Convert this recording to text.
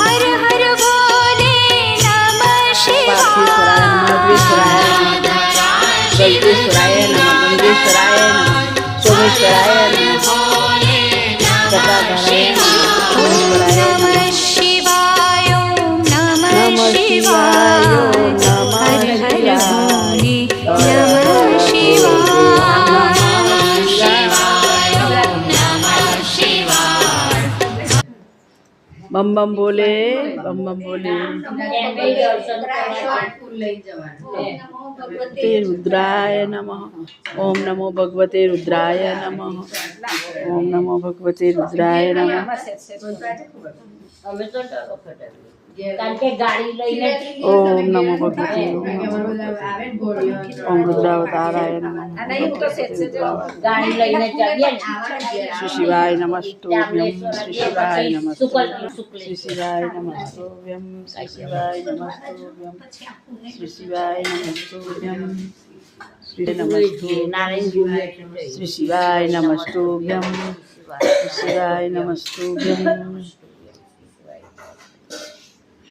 हर हर बोले नमः शिवाय गल्पेश्वराय नमः गंगेश्वराय नमः सोमेश्वराय नमः नमः शिवाय नमः शिवाय हर हर बोले नमः बम बम बोले बम बम बोले भगवते रुद्राय नमः ओम नमो भगवते रुद्राय नमः ओम नमो भगवते रुद्राय नमः ओम नमो भगवते ओम रुद्रावताराय नमः श्री शिवाय नमस्तुभ्यं श्री शिवाय नमस्तुभ्यं श्री शिवाय नमस्तुभ्यं श्री शिवाय नमस्तुभ्यं श्री शिवाय नमस्तुभ्यं श्री शिवाय नमस्तुभ्यं श्री शिवाय नमस्तुभ्यं